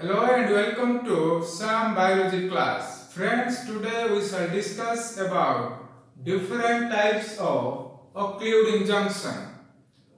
Hello and welcome to some biology class. Friends, today we shall discuss about different types of occluding junction.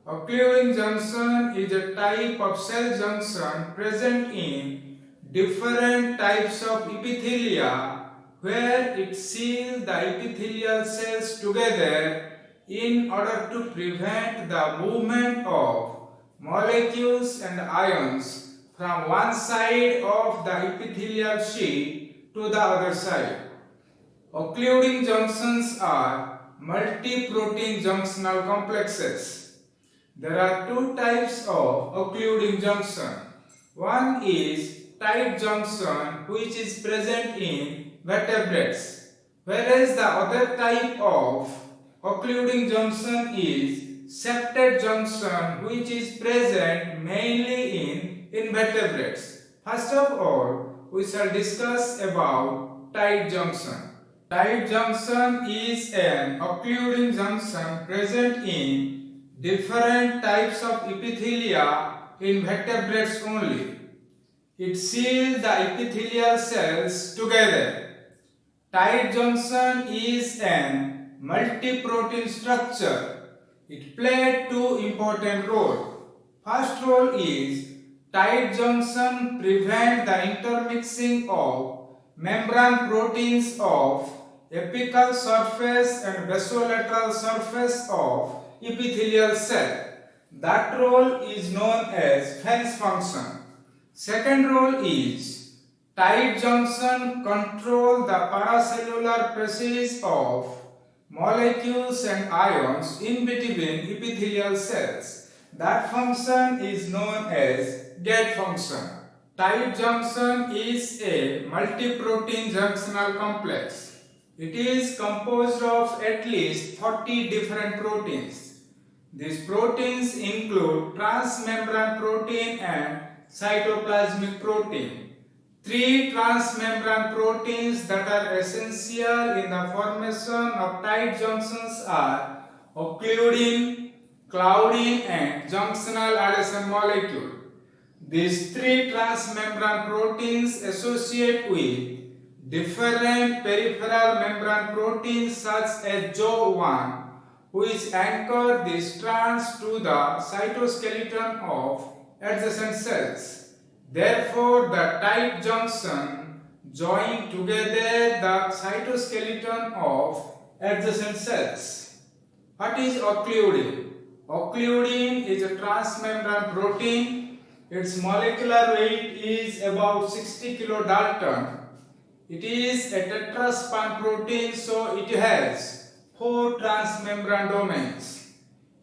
Occluding junction is a type of cell junction present in different types of epithelia where it seals the epithelial cells together in order to prevent the movement of molecules and ions from one side of the epithelial sheet to the other side. Occluding junctions are multi-protein junctional complexes. There are two types of occluding junction. One is tight junction, which is present in vertebrates, whereas the other type of occluding junction is septate junction, which is present mainly in invertebrates. First of all, we shall discuss about tight junction. Tight junction is an occluding junction present in different types of epithelia in vertebrates only. It seals the epithelial cells together. Tight junction is an multi-protein structure. It plays two important roles. First role is tight junction prevent the intermixing of membrane proteins of apical surface and basolateral surface of epithelial cell. That role is known as fence function. Second role is tight junction control the paracellular passage of molecules and ions in between epithelial cells. That function is known as gate function. Tight junction is a multi-protein junctional complex. It is composed of at least 40 different proteins. These proteins include transmembrane protein and cytoplasmic protein. Three transmembrane proteins that are essential in the formation of tight junctions are occluding, clouding, and junctional adhesion molecule. These three transmembrane proteins associate with different peripheral membrane proteins such as JO1, which anchor the strands to the cytoskeleton of adjacent cells. Therefore, the tight junction join together the cytoskeleton of adjacent cells. What is occluding? Occluding is a transmembrane protein. Its molecular weight is about 60 kilodalton. It is a tetraspan protein, so it has 4 transmembrane domains.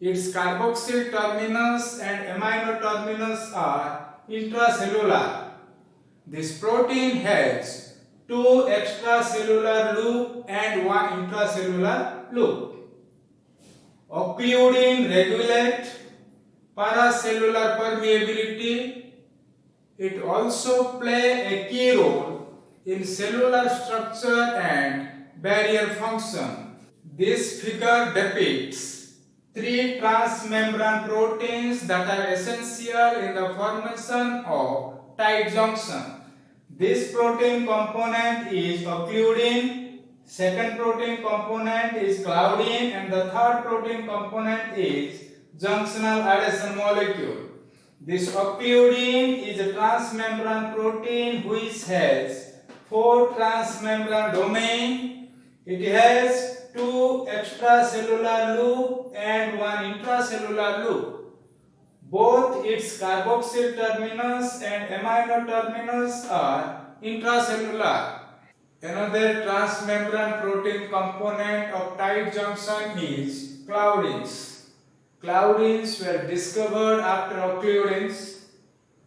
Its carboxyl terminus and amino terminus are intracellular. This protein has 2 extracellular loop and 1 intracellular loop. Occluding regulate paracellular permeability. It also plays a key role in cellular structure and barrier function. This figure depicts 3 transmembrane proteins that are essential in the formation of tight junction. This protein component is occluding, second protein component is clouding, and the third protein component is junctional adhesion molecule. This occluding is a transmembrane protein which has 4 transmembrane domain. It has 2 extracellular loop and 1 intracellular loop. Both its carboxyl terminus and amino terminus are intracellular. Another transmembrane protein component of tight junction is cloudings. Cloudings were discovered after occludings.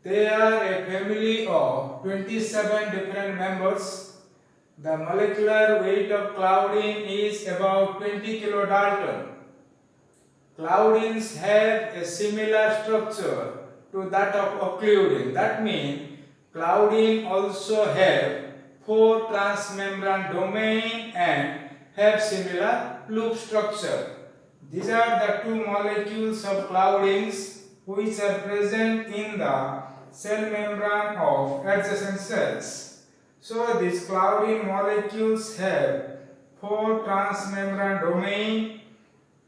They are a family of 27 different members. The molecular weight of clouding is about 20 kilodalton. Cloudings have a similar structure to that of occluding. That means clouding also have 4 transmembrane domain and have similar loop structure. These are the 2 molecules of cloudings which are present in the cell membrane of adjacent cells. So these clouding molecules have 4 transmembrane domain,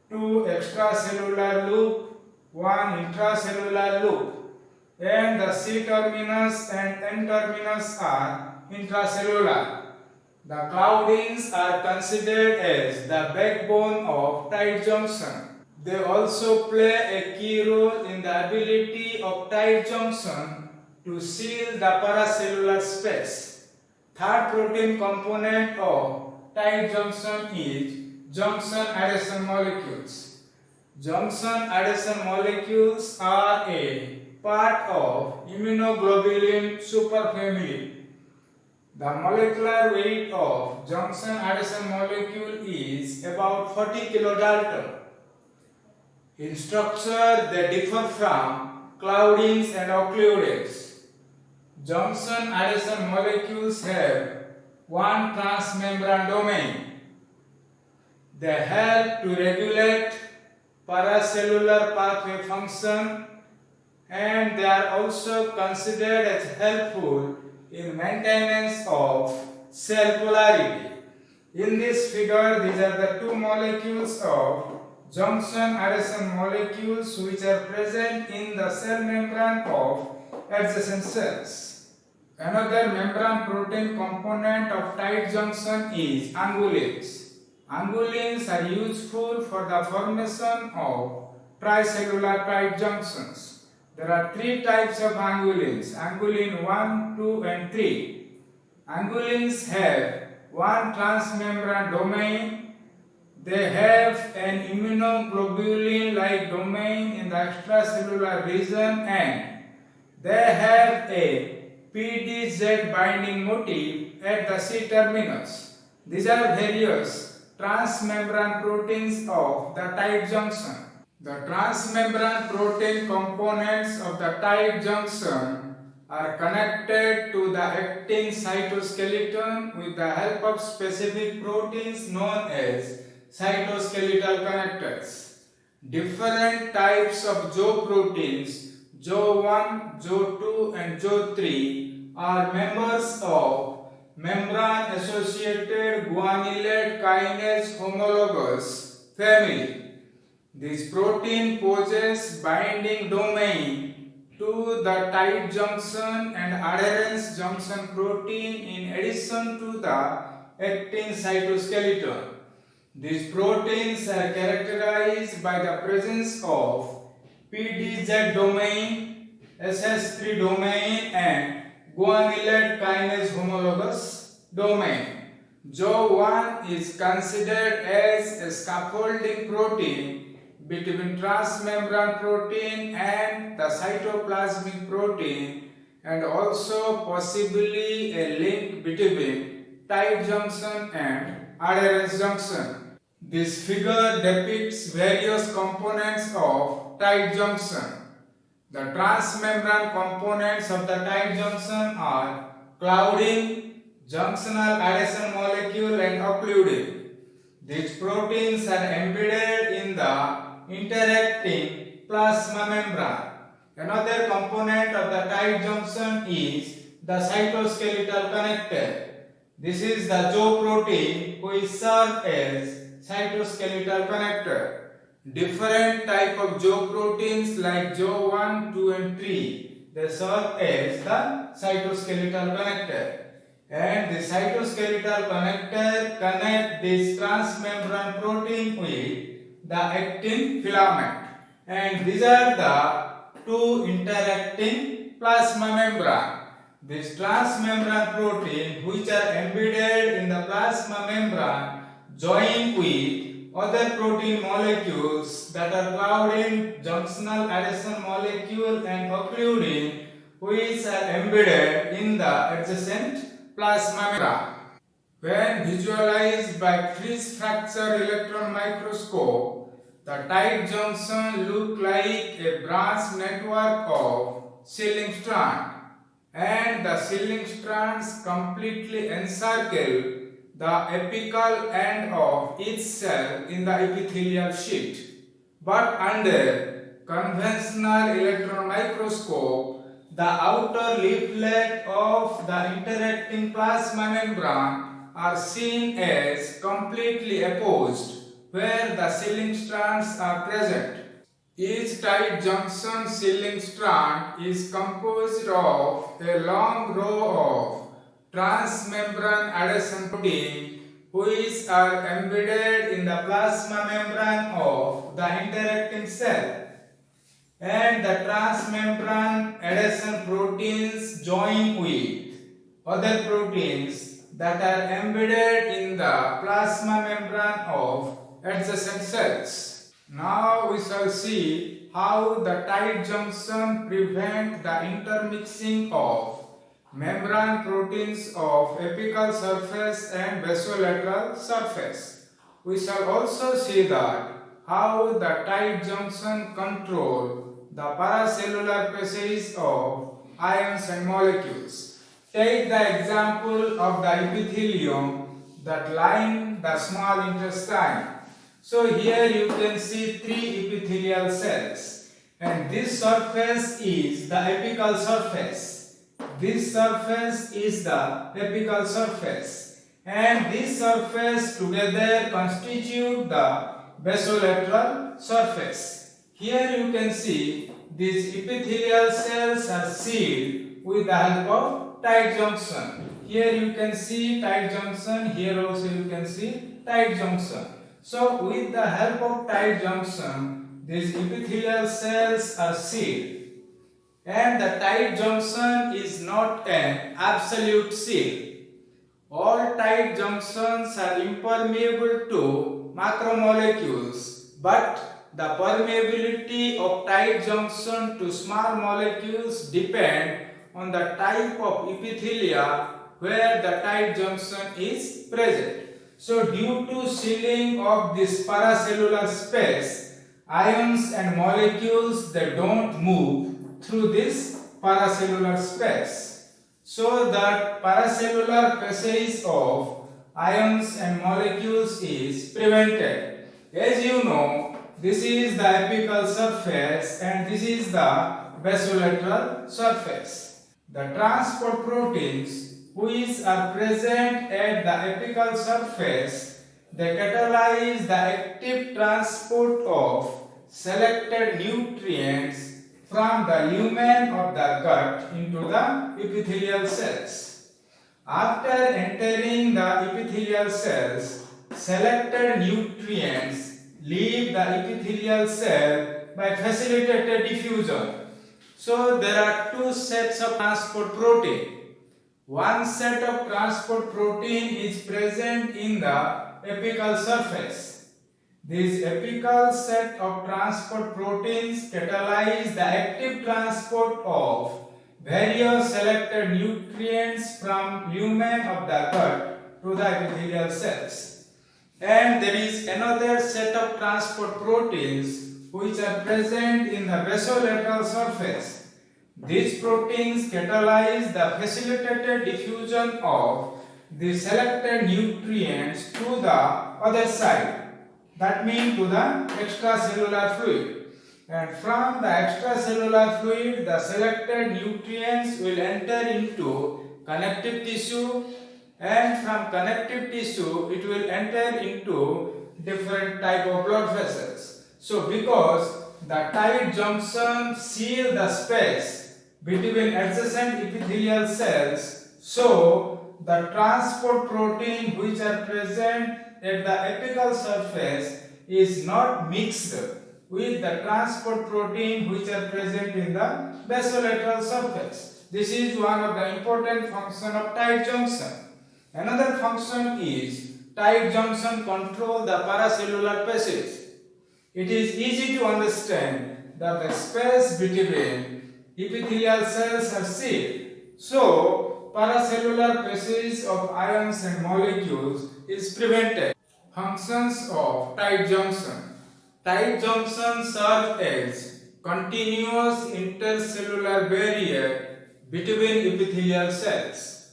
2 extracellular loop, 1 intracellular loop, and the C terminus and N terminus are intracellular. The cloudings are considered as the backbone of tight junction. They also play a key role in the ability of tight junction to seal the paracellular space. Third protein component of tight junction is junction adhesion molecules. Junction adhesion molecules are a part of immunoglobulin superfamily. The molecular weight of junction adhesion molecule is about 40 kilodalton. In structure, they differ from cloudings and occludings. Junction adhesion molecules have 1 transmembrane domain. They help to regulate paracellular pathway function, and they are also considered as helpful in maintenance of cell polarity. In this figure, these are the 2 molecules of junction adhesion molecules which are present in the cell membrane of adjacent cells. Another membrane protein component of tight junction is angulins. Angulins are useful for the formation of tricellular tight junctions. There are 3 types of angulins: angulin 1, 2 and 3. Angulins have 1 transmembrane domain. They have an immunoglobulin-like domain in the extracellular region, and they have a PDZ binding motif at the C terminus. These are various transmembrane proteins of the tight junction. The transmembrane protein components of the tight junction are connected to the actin cytoskeleton with the help of specific proteins known as cytoskeletal connectors. Different types of Joe proteins, Jo1, Jo2 and Jo3, are members of membrane-associated guanylate kinase homologous family. This protein possesses binding domain to the tight junction and adherence junction protein in addition to the actin cytoskeleton. These proteins are characterized by the presence of PDZ domain, SS3 domain and guanylate kinase homologous domain. Jo1 is considered as a scaffolding protein between transmembrane protein and the cytoplasmic protein, and also possibly a link between tight junction and adherence junction. This figure depicts various components of tight junction. The transmembrane components of the tight junction are clouding, junctional adhesion molecule and occluding. These proteins are embedded in the interacting plasma membrane. Another component of the tight junction is the cytoskeletal connector. This is the Jo protein which serves as cytoskeletal connector. Different type of Jo proteins like Jo1, 2 and 3, they serve as the cytoskeletal connector. And the cytoskeletal connector connect this transmembrane protein with the actin filament, and these are the 2 interacting plasma membrane. This transmembrane protein which are embedded in the plasma membrane join with other protein molecules that are clouding, junctional adhesion molecule and occluding, which are embedded in the adjacent plasma membrane. When visualized by freeze fracture electron microscope, the tight junction look like a branch network of sealing strand, and the sealing strands completely encircle the apical end of each cell in the epithelial sheet. But under conventional electron microscope, the outer leaflet of the interacting plasma membrane are seen as completely opposed, where the sealing strands are present. Each tight junction sealing strand is composed of a long row of transmembrane adhesion protein which are embedded in the plasma membrane of the interacting cell, and the transmembrane adhesion proteins join with other proteins that are embedded in the plasma membrane of adjacent cells. Now we shall see how the tight junction prevent the intermixing of membrane proteins of apical surface and basolateral surface. We shall also see that how the tight junction control the paracellular passage of ions and molecules. Take the example of the epithelium that line the small intestine. So here you can see 3 epithelial cells, and this surface is the apical surface. This surface is the apical surface, and this surface together constitute the basolateral surface. Here you can see these epithelial cells are sealed with the help of tight junction. Here you can see tight junction, here also you can see tight junction. So with the help of tight junction, these epithelial cells are sealed. And the tight junction is not an absolute seal. All tight junctions are impermeable to macromolecules, but the permeability of tight junction to small molecules depend on the type of epithelia where the tight junction is present. So due to sealing of this paracellular space, ions and molecules, they don't move through this paracellular space, so that paracellular passage of ions and molecules is prevented. As you know, this is the apical surface and this is the basolateral surface. The transport proteins which are present at the apical surface, they catalyze the active transport of selected nutrients from the lumen of the gut into the epithelial cells. After entering the epithelial cells, selected nutrients leave the epithelial cell by facilitated diffusion. So there are 2 sets of transport protein. One set of transport protein is present in the apical surface. This apical set of transport proteins catalyze the active transport of various selected nutrients from lumen of the gut to the epithelial cells. And there is another set of transport proteins which are present in the basolateral surface. These proteins catalyze the facilitated diffusion of the selected nutrients to the other side. That means to the extracellular fluid, and from the extracellular fluid the selected nutrients will enter into connective tissue, and from connective tissue it will enter into different type of blood vessels. So because the tight junction seal the space between adjacent epithelial cells, so the transport protein which are present at the apical surface is not mixed with the transport protein which are present in the basolateral surface. This is one of the important function of tight junction. Another function is tight junction control the paracellular passage. It is easy to understand that the space between epithelial cells are sealed. So paracellular passage of ions and molecules is prevented. Functions of tight junction. Tight junction serve as continuous intercellular barrier between epithelial cells.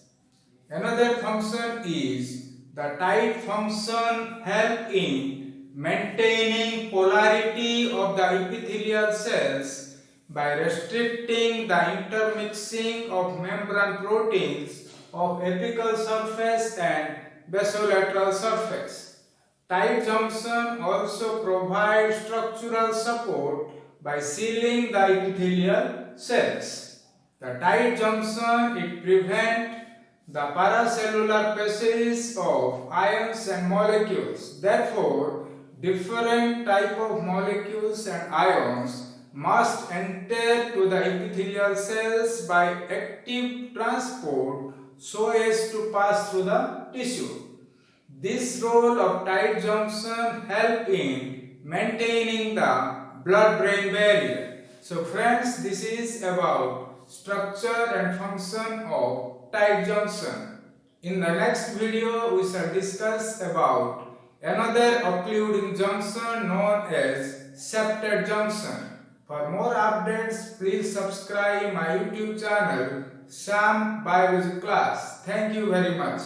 Another function is the tight function help in maintaining polarity of the epithelial cells by restricting the intermixing of membrane proteins of apical surface and basolateral surface. Tight junction also provides structural support by sealing the epithelial cells. The tight junction it prevents the paracellular passage of ions and molecules. Therefore, different type of molecules and ions must enter to the epithelial cells by active transport so as to pass through the tissue. This role of tight junction help in maintaining the blood-brain barrier. So friends, this is about structure and function of tight junction. In the next video, we shall discuss about another occluding junction known as septate junction. For more updates, please subscribe my YouTube channel, Sam Biology Class. Thank you very much.